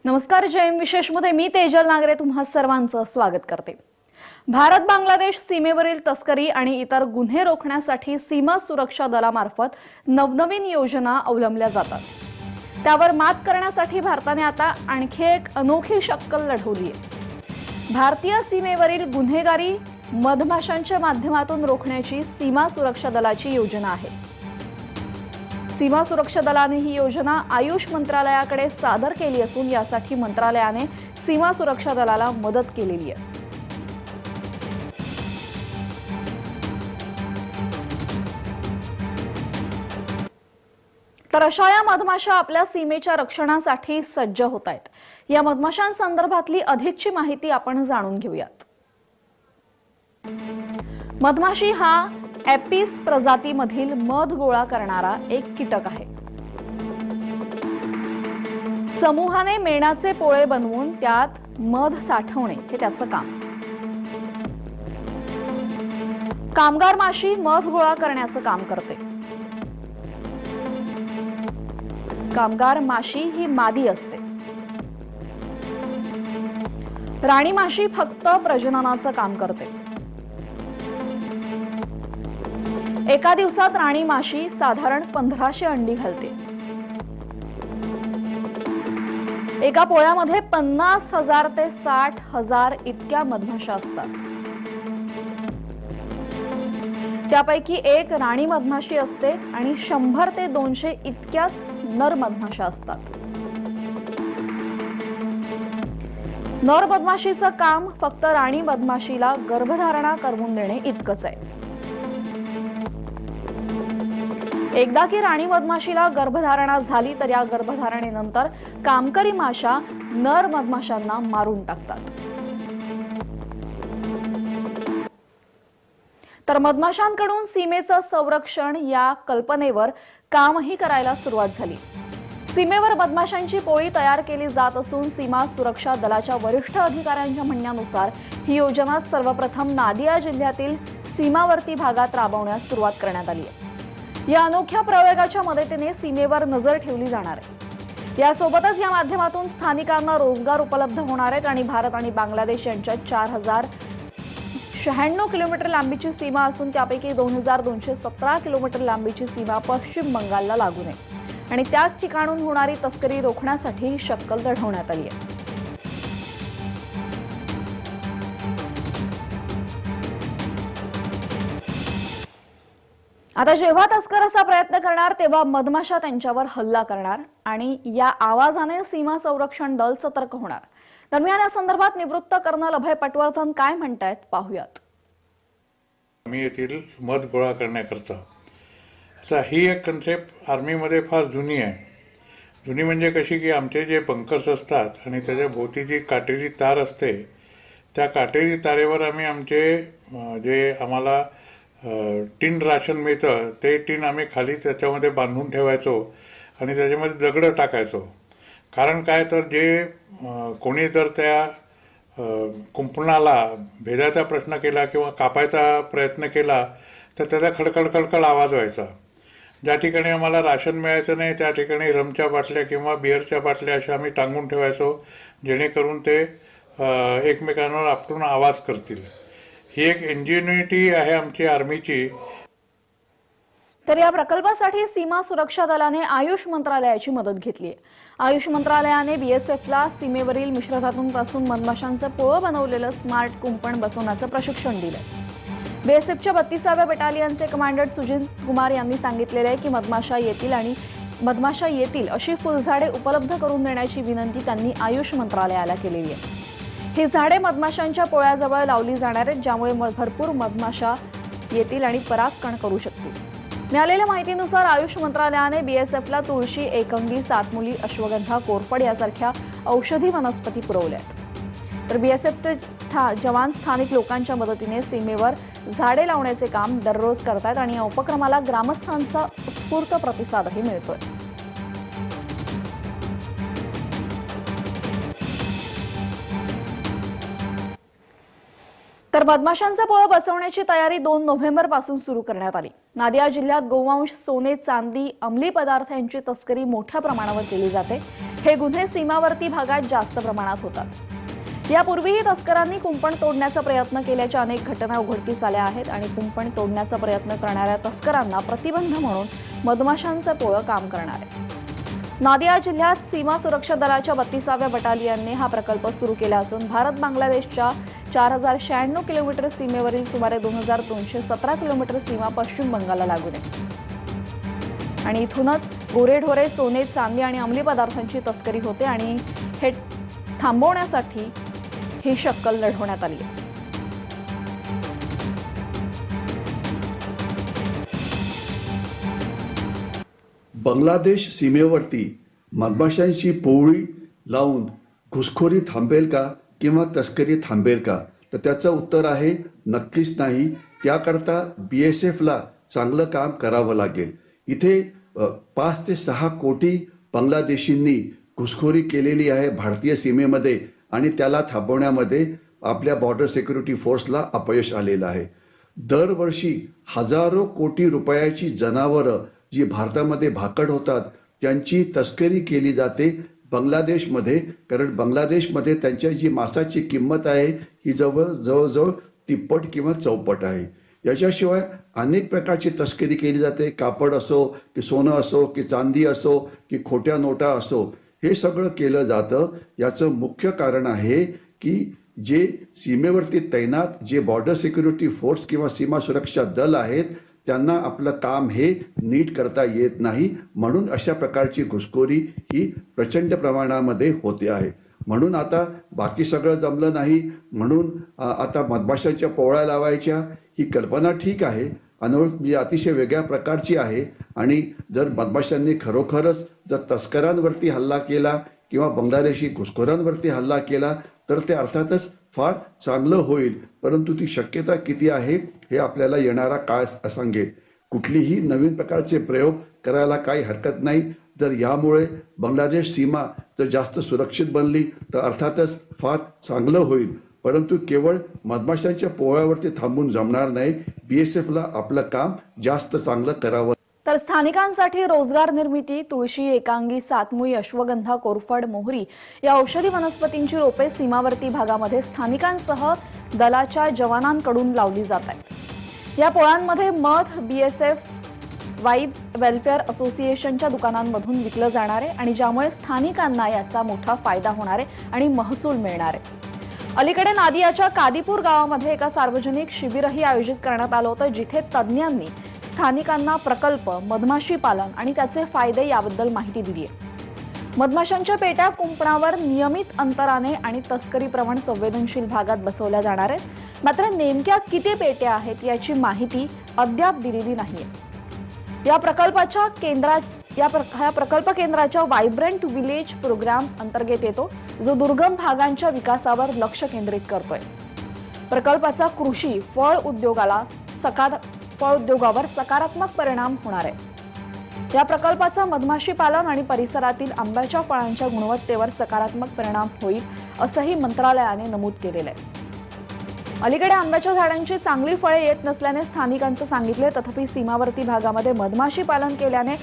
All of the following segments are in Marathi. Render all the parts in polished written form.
नमस्कार, जयम विशेषमध्ये मी तेजल नागरे तुम्हा सर्वांचं स्वागत करते। भारत बांगलादेश सीमेवरील तस्करी आणि इतर गुन्हे रोखण्यासाठी सीमा सुरक्षा दलामार्फत नवनवीन योजना अवलंबल्या जातात। त्यावर मात करण्यासाठी भारताने आता आणखी एक अनोखी शक्कल लढवली आहे। भारतीय सीमेवरील गुन्हेगारी मधमाशांच्या माध्यमातून रोखण्याची सीमा सुरक्षा दलाची योजना आहे। सीमा सुरक्षा दलाने ही योजना आयुष मंत्रालयाकडे सादर केली असून यासाठी मंत्रालयाने सीमा सुरक्षा दलाला मदत केलेली आहे। तर अशा या मधमाशा आपल्या सीमेच्या रक्षणासाठी सज्ज होत आहेत। या मधमाशांसंदर्भातली अधिकची माहिती आपण जाणून घेऊयात। मधमाशी हा एपिस प्रजातीमधील मध गोळा करणारा एक कीटक आहे। समूहाने मेणाचे पोळे बनवून त्यात मध साठवणे हे त्याचं काम। कामगार माशी मध गोळा करण्याचं काम करते। कामगार माशी ही मादी असते। राणी माशी फक्त प्रजननाचं काम करते। एका दिवसात राणी माशी साधारण 1500 अंडी घालते। एका पोळ्यामध्ये 50,000 ते 60,000 इतक्या मधमाशा असतात। त्यापैकी एक राणी मधमाशी असते आणि 100 ते 200 इतक्याच नर मधमाशा असतात। नर मधमाशीचं काम फक्त राणी मधमाशीला गर्भधारणा करून देणे इतकंच आहे। एकदा की राणी मधमाशीला गर्भधारणा झाली तर या गर्भधारणेनंतर कामकरी माशा नर मधमाशांना मारून टाकतात। तर मधमाशांकडून सीमेचं संरक्षण या कल्पनेवर कामही करायला सुरुवात झाली। सीमेवर मधमाशांची पोळी तयार केली जात असून सीमा सुरक्षा दलाच्या वरिष्ठ अधिकाऱ्यांच्या म्हणण्यानुसार ही योजना सर्वप्रथम नादिया जिल्ह्यातील सीमावर्ती भागात राबवण्यास सुरुवात करण्यात आली आहे। या अनोख्या प्रयोगाच्या मदतीने सीमेवर नजर ठेवली जाणार आहे। यासोबतच या माध्यमातून स्थानिकांना रोजगार उपलब्ध होणार आहेत आणि भारत आणि बांगलादेश यांच्यात 4096 किलोमीटर लांबीची सीमा असून त्यापैकी 2217 किलोमीटर लांबीची सीमा पश्चिम बंगालला लागून आहे आणि त्याच ठिकाणून होणारी तस्करी रोखण्यासाठी ही शक्कल लढवण्यात आली आहे। आता जेव्हा तस्कर असा प्रयत्न करणार तेव्हा मधमाशा त्यांच्यावर हल्ला करणार आणि या आवाजाने सीमा संरक्षण दल सतर्क होणार। दरम्यान या संदर्भात निवृत्त कर्नल अभय पटवर्धन काय म्हणतायत पाहूयात। आम्ही येथील मध गोळा करण्याकरता आता ही एक कन्सेप्ट आर्मीमध्ये फार जुनी आहे। जुनी म्हणजे कशी की आमचे जे बंकर्स असतात आणि त्याच्या भोवती जी काटेरी तार असते त्या काटेरी तारेवर आम्ही आमचे जे आम्हाला टिन राशन मिळतं ते टिन आम्ही खाली त्याच्यामध्ये बांधून ठेवायचो आणि त्याच्यामध्ये दगडं टाकायचो। कारण काय तर जे कोणी जर त्या कुंपणाला भेदायचा प्रश्न केला किंवा कापायचा प्रयत्न केला तर त्याचा खडखड खडखड आवाज व्हायचा। ज्या ठिकाणी आम्हाला राशन मिळायचं नाही त्या ठिकाणी रमच्या बाटल्या किंवा बिअरच्या बाटल्या अशा आम्ही टांगून ठेवायचो जेणेकरून ते एकमेकांवर आपटून आवाज करतील। ही एक इंजिन्युइटी आहे आमची आर्मीची। तर या प्रकल्पासाठी सीमा सुरक्षा दलाने आयुष मंत्रालयाची मदत घेतली आहे। आयुष मंत्रालयाने बीएसएफला सीमेवरील मिश्रधातूंपासून मधमाशांचं पोळं बनवलेलं स्मार्ट कुंपण बसवण्याचं प्रशिक्षण दिलंय। बीएसएफच्या 32व्या बटालियनचे कमांडंट सुजित कुमार यांनी सांगितलेलं आहे की मधमाशा येतील अशी फुलझाडे उपलब्ध करून देण्याची विनंती त्यांनी आयुष मंत्रालयाला केलेली आहे। ही झाडे मधमाशांच्या पोळ्याजवळ लावली जाणार आहेत ज्यामुळे भरपूर मधमाशा येतील आणि परागकण करू शकतील। मिळालेल्या माहितीनुसार आयुष मंत्रालयाने बीएसएफला तुळशी, एकंगी, सातमुली, अश्वगंधा, कोरफड यासारख्या औषधी वनस्पती पुरवल्या आहेत। तर बीएसएफचे जवान स्थानिक लोकांच्या मदतीने सीमेवर झाडे लावण्याचे काम दररोज करतात आणि या उपक्रमाला ग्रामस्थांचा उत्स्फूर्त प्रतिसादही मिळतोय। तर मधमाशांचा पोळा बसवण्याची तयारी 2 नोव्हेंबर पासून सुरू करण्यात आली। नादिया जिल्ह्यात गोवंश, सोने, चांदी, अंमली पदार्थ यांची तस्करी मोठ्या प्रमाणावर केली जाते। हे गुन्हे सीमावर्ती भागात जास्त प्रमाणात होतात। यापूर्वीही तस्करांनी कुंपण तोडण्याचा प्रयत्न केल्याच्या अनेक घटना उघडकीस आल्या आहेत आणि कुंपण तोडण्याचा प्रयत्न करणाऱ्या तस्करांना प्रतिबंध म्हणून मधमाशांचे पोळं काम करणार आहे। नादिया जिल्ह्यात सीमा सुरक्षा दलाच्या 32व्या बटालियनने हा प्रकल्प सुरू केला असून भारत बांगलादेशच्या 4096 किलोमीटर सीमेवरील सुमारे 2317 किलोमीटर सीमा पश्चिम बंगालला लागून आहे आणि इथूनच गोरेढोरे, सोने, चांदी आणि अंमली पदार्थांची तस्करी होते आणि हे थांबवण्यासाठी ही शक्कल लढवण्यात आली आहे। बांगलादेश सीमेवरती मधमाशांची पोळी लावून घुसखोरी थांबेल का किंवा तस्करी थांबेल का? तर त्याचं उत्तर आहे नक्कीच नाही। त्याकरता BSFला चांगलं काम करावं लागेल। इथे 5 ते 6 कोटी बांगलादेशींनी घुसखोरी केलेली आहे भारतीय सीमेमध्ये आणि त्याला थांबवण्यामध्ये आपल्या बॉर्डर सिक्युरिटी फोर्सला अपयश आलेलं आहे। दरवर्षी हजारो कोटी रुपयाची जनावरं जी भारतामध्ये भाकड होतात त्यांची तस्करी केली जाते बांगलादेशमध्ये, कारण बांगलादेशमध्ये त्यांच्या जी मांसाची किंमत आहे ही जवळजवळ तिप्पट किंवा चौपट आहे। याच्याशिवाय अनेक प्रकारची तस्करी केली जाते, कापड असो की सोनं असो की चांदी असो की खोट्या नोटा असो, हे सगळं केलं जातं। याचं मुख्य कारण आहे की जे सीमेवरती तैनात जे बॉर्डर सिक्युरिटी फोर्स किंवा सीमा सुरक्षा दल आहेत त्यांना आपलं काम हे नीट करता येत नाही, म्हणून अशा प्रकारची घुसखोरी ही प्रचंड प्रमाणामध्ये होते आहे। म्हणून आता बाकी सगळं जमलं नाही म्हणून आता मधमाशांच्या पोळ्या लावायच्या ही कल्पना ठीक आहे, म्हणजे अतिशय वेगळ्या प्रकारची आहे। आणि जर मधमाशांनी खरोखरच जर तस्करांवरती हल्ला केला किंवा बांगलादेशी घुसखोरांवरती हल्ला केला तर ते अर्थातच फार चांगलं होईल, परंतु ती शक्यता किती आहे हे आपल्याला येणारा काळ सांगेल। कुठलीही नवीन प्रकारचे प्रयोग करायला काही हरकत नाही। जर यामुळे बांगलादेश सीमा जर जास्त सुरक्षित बनली तर अर्थातच फार चांगलं होईल, परंतु केवळ मधमाशांच्या पोळ्यावरती थांबून जमणार नाही। BSFला आपलं काम जास्त चांगलं करावं। तर स्थानिकांसाठी रोजगार निर्मिती, तुळशी, एकांगी, सातमुळी, अश्वगंधा, कोरफड, मोहरी या औषधी वनस्पतींची रोपे सीमावर्ती भागामध्ये स्थानिकांसह दलाच्या जवानांकडून लावली जात आहेत। या पोळ्यांमध्ये मध BSF वाईव्स वेलफेअर असोसिएशनच्या दुकानांमधून विकलं जाणार आहे आणि ज्यामुळे स्थानिकांना याचा मोठा फायदा होणार आहे आणि महसूल मिळणार आहे। अलीकडे नादियाच्या कादीपूर गावामध्ये एका सार्वजनिक शिबिरही आयोजित करण्यात आलं होतं, जिथे तज्ज्ञांनी स्थानिकांना प्रकल्प, मधमाशी पालन आणि त्याचे फायदे याबद्दल माहिती दिली आहे। मधमाशांच्या पेट्या कुंपणावर नियमित अंतराने आणि तस्करी प्रवण संवेदनशील भागात बसवल्या जाणार आहेत, मात्र नेमक्या किती पेट्या आहेत याची माहिती अद्याप दिलेली नाहीये। या प्रकल्प केंद्राच्या व्हायब्रंट विलेज प्रोग्राम अंतर्गत येतो, जो दुर्गम भागांच्या विकासावर लक्ष केंद्रित करतोय। प्रकल्पाचा कृषी फळ उद्योगावर सकारात्मक परिणाम होणार आहे। या प्रकल्पाचा मधमाशी पालन आणि परिसरातील आंब्याच्या फळांच्या गुणवत्तेवर सकारात्मक परिणाम होईल असंही मंत्रालयाने नमूद केलेलं आहे। अलीकडे आंब्याच्या झाडांची चांगली फळे येत नसल्याने स्थानिकांचं सांगितले, तथापि सीमावर्ती भागामध्ये मधमाशी पालन केल्याने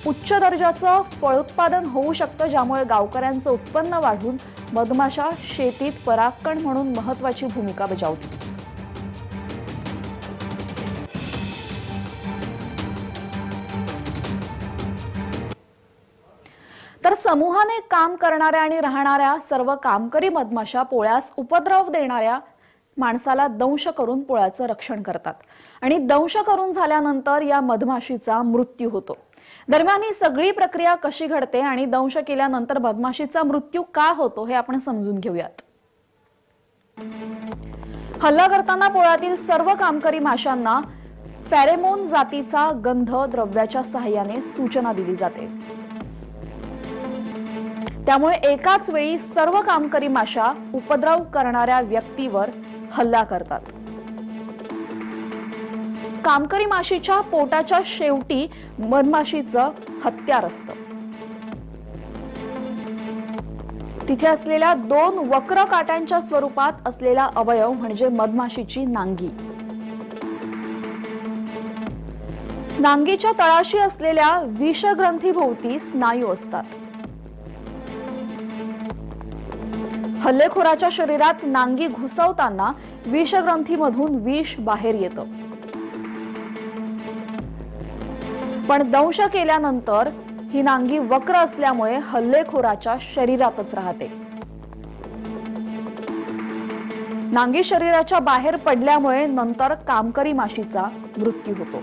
उच्च दर्जाचं फळोत्पादन होऊ शकतं, ज्यामुळे गावकऱ्यांचं उत्पन्न वाढून मधमाशा शेतीत परागकण म्हणून महत्त्वाची भूमिका बजावतील। तर समूहाने काम करणाऱ्या आणि राहणाऱ्या सर्व कामकरी मधमाशा पोळ्यास उपद्रव देणाऱ्या माणसाला दंश करून पोळ्याचं रक्षण करतात आणि दंश करून झाल्यानंतर या मधमाशीचा मृत्यू होतो। दरम्यान ही सगळी प्रक्रिया कशी घडते आणि दंश केल्यानंतर मधमाशीचा मृत्यू का होतो हे आपण समजून घेऊयात। हल्ला करताना पोळ्यातील सर्व कामकरी माशांना फेरोमोन जातीचा गंध द्रव्याच्या सहाय्याने सूचना दिली जाते। त्यामुळे एकाच वेळी सर्व कामकरी माशा उपद्रव करणाऱ्या व्यक्तीवर हल्ला करतात। कामकरी माशीच्या पोटाच्या शेवटी मधमाशीचं हत्यार असतं। तिथे असलेल्या 2 वक्र काट्यांच्या स्वरूपात असलेला अवयव म्हणजे मधमाशीची नांगी। नांगीच्या तळाशी असलेल्या विषग्रंथीभोवती स्नायू असतात। हल्लेखोराच्या शरीरात नांगी घुसवताना विषग्रंथीमधून विष बाहेर येतं, पण दंश केल्यानंतर ही नांगी वक्र असल्यामुळे हल्लेखोराच्या शरीरातच राहते. नांगी शरीराच्या बाहेर पडल्यामुळे नंतर कामकरी माशीचा मृत्यू होतो.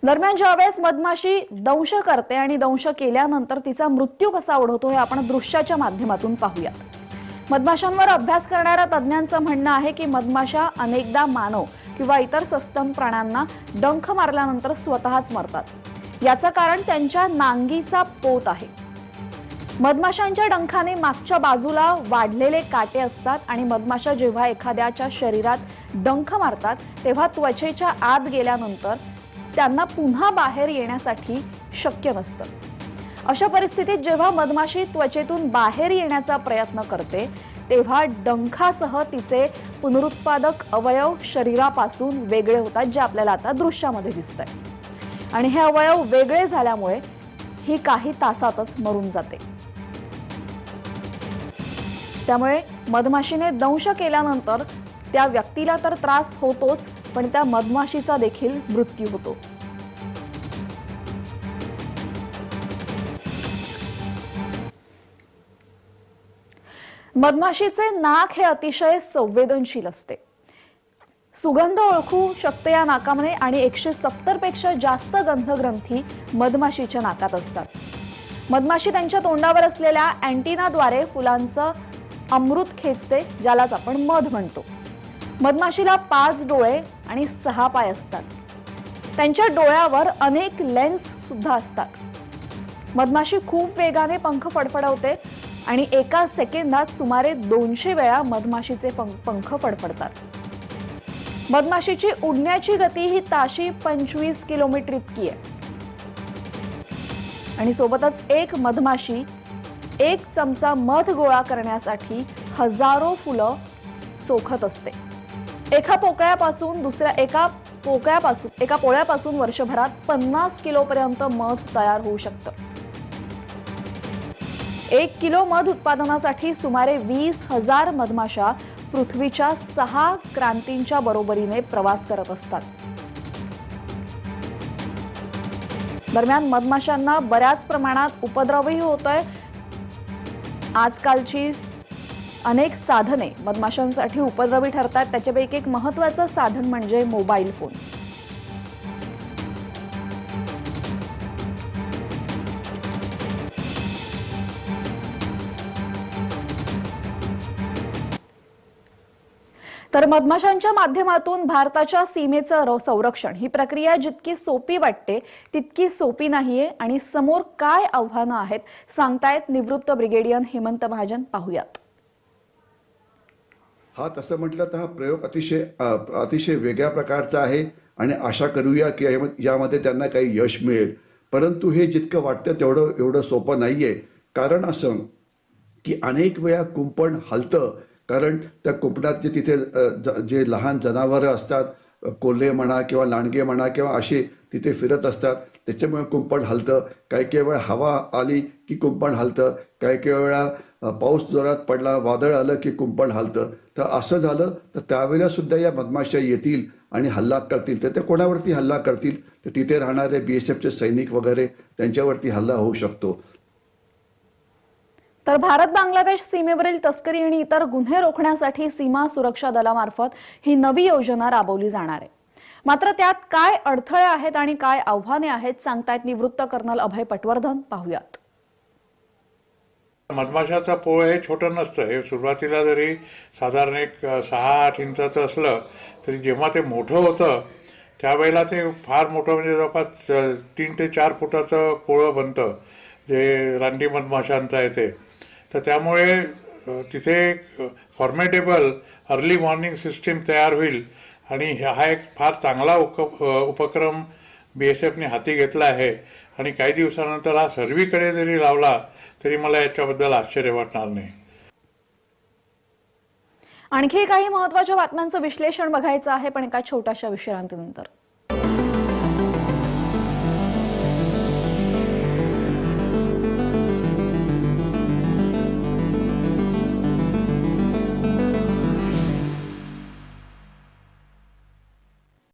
दरम्यान ज्यावेळेस मधमाशी दंश करते आणि दंश केल्यानंतर तिचा मृत्यू कसा ओढवतो हे आपण दृश्याच्या माध्यमातून पाहूयात. मधमाशांवर अभ्यास करणाऱ्या तज्ज्ञांचं म्हणणं आहे की मधमाशा अनेकदा मानव किंवा इतर सस्तन प्राण्यांना डंख मारल्यानंतर स्वतःच मरतात. याचं कारण त्यांच्या नांगीचा पोत आहे. मधमाशांच्या डंखाने मागच्या बाजूला वाढलेले काटे असतात आणि मधमाशा जेव्हा एखाद्याच्या शरीरात डंख मारतात तेव्हा त्वचेच्या आत गेल्यानंतर त्यांना पुन्हा बाहेर येण्यासाठी शक्य नसतं. अशा परिस्थितीत जेव्हा मधमाशी त्वचेतून बाहेर येण्याचा प्रयत्न करते तेव्हा डंखासह तिचे पुनरुत्पादक अवयव शरीरापासून वेगळे होतात, जे आपल्याला आता दृश्यामध्ये दिसतंय. आणि हे अवयव वेगळे झाल्यामुळे ही काही तासातच मरून जाते. त्यामुळे मधमाशीने दंश केल्यानंतर त्या व्यक्तीला तर त्रास होतोच, पण त्या मधमाशीचा देखील मृत्यू होतो. मधमाशीचे नाक हे अतिशय संवेदनशील असते. सुगंध ओळखू शकते या नाकामध्ये आणि 170 पेक्षा जास्त गंधग्रंथी मधमाशीच्या नाकात असतात. मधमाशी त्यांच्या तोंडावर असलेल्या अँटिनाद्वारे फुलांचं अमृत खेचते, ज्यालाच आपण मध म्हणतो. मधमाशीला 5 डोळे आणि 6 पाय असतात. त्यांच्या डोळ्यावर अनेक लेन्स सुद्धा असतात. मधमाशी खूप वेगाने पंख फडफडवते आणि एका सेकंदात सुमारे 200 वेळा मधमाशीचे पंख फडफडतात. मधमाशीची उडण्याची गती ही ताशी 25 किलोमीटर इतकी आहे. आणि सोबतच एक मधमाशी 1 चमचा मध गोळा करण्यासाठी हजारो फुलं चोखत असते. एका पोळ्यापासून वर्षभरात 50 किलोपर्यंत मध तयार होऊ शकतं. 1 किलो मध उत्पादनासाठी सुमारे 20,000 मधमाशा पृथ्वीच्या 6 क्रांतींच्या बरोबरीने प्रवास करत असतात. दरम्यान मधमाशांना बऱ्याच प्रमाणात उपद्रवही होतोय. आजकालची अनेक साधने मधमाशांसाठी उपद्रवी ठरतात. त्याच्यापैकी एक महत्त्वाचं साधन म्हणजे मोबाईल फोन. तर मधमाशांच्या माध्यमातून भारताच्या सीमेचं संरक्षण ही प्रक्रिया जितकी सोपी वाटते तितकी सोपी नाहीये आणि समोर काय आव्हानं आहेत सांगतायत निवृत्त ब्रिगेडियन हेमंत महाजन. पाहूयात. हा तसं म्हटलं तर हा प्रयोग अतिशय वेगळ्या प्रकारचा आहे आणि आशा करूया की यामध्ये त्यांना काही यश मिळेल. परंतु हे जितकं वाटतं एवढं सोपं नाहीये. कारण असं की अनेक वेळा कुंपण हलतं, कारण त्या कुंपणात तिथे जे लहान जनावरं असतात, कोल्हे म्हणा किंवा लांडगे म्हणा किंवा असे तिथे फिरत असतात, त्याच्यामुळे कुंपण हलतं. काही वेळा हवा आली की कुंपण हलतं, काही वेळा पाऊस जोरात पडला, वादळ आलं की कुंपण हलतं. तर असं झालं तर त्यावेळेला सुद्धा या मधमाशा येतील आणि हल्ला करतील. तर ते कोणावरती हल्ला करतील? तर तिथे राहणारे BSFचे सैनिक वगैरे त्यांच्यावरती हल्ला होऊ शकतो. तर भारत बांगलादेश सीमेवरील तस्करी आणि इतर गुन्हे रोखण्यासाठी सीमा सुरक्षा दलामार्फत ही नवी योजना राबवली जाणार आहे. मात्र त्यात काय अडथळे आहेत आणि काय आव्हाने आहेत सांगतायत निवृत्त कर्नल अभय पटवर्धन. पाहूयात. मधमाशाचा पोळ हे छोटं नसतं. हे सुरुवातीला जरी साधारण एक 6-8 इंचाचं असलं तरी जेव्हा ते मोठं होतं त्यावेळेला ते फार मोठं, म्हणजे जवळपास 3 ते 4 फुटाचं पोळं बनतं जे रानटी मधमाशांचं आहे ते. तर त्यामुळे तिथे फॉर्मेटेबल अर्ली मॉर्निंग सिस्टीम तयार होईल आणि हा एक फार चांगला उपक्रम BSFने हाती घेतला आहे. आणि काही दिवसानंतर हा सर्वीकडे जरी लावला तरी मला याच्याबद्दल आश्चर्य वाटणार नाही. आणखी काही महत्त्वाच्या बातम्यांचं विश्लेषण बघायचं आहे, पण एका छोट्याशा विश्रांतीनंतर.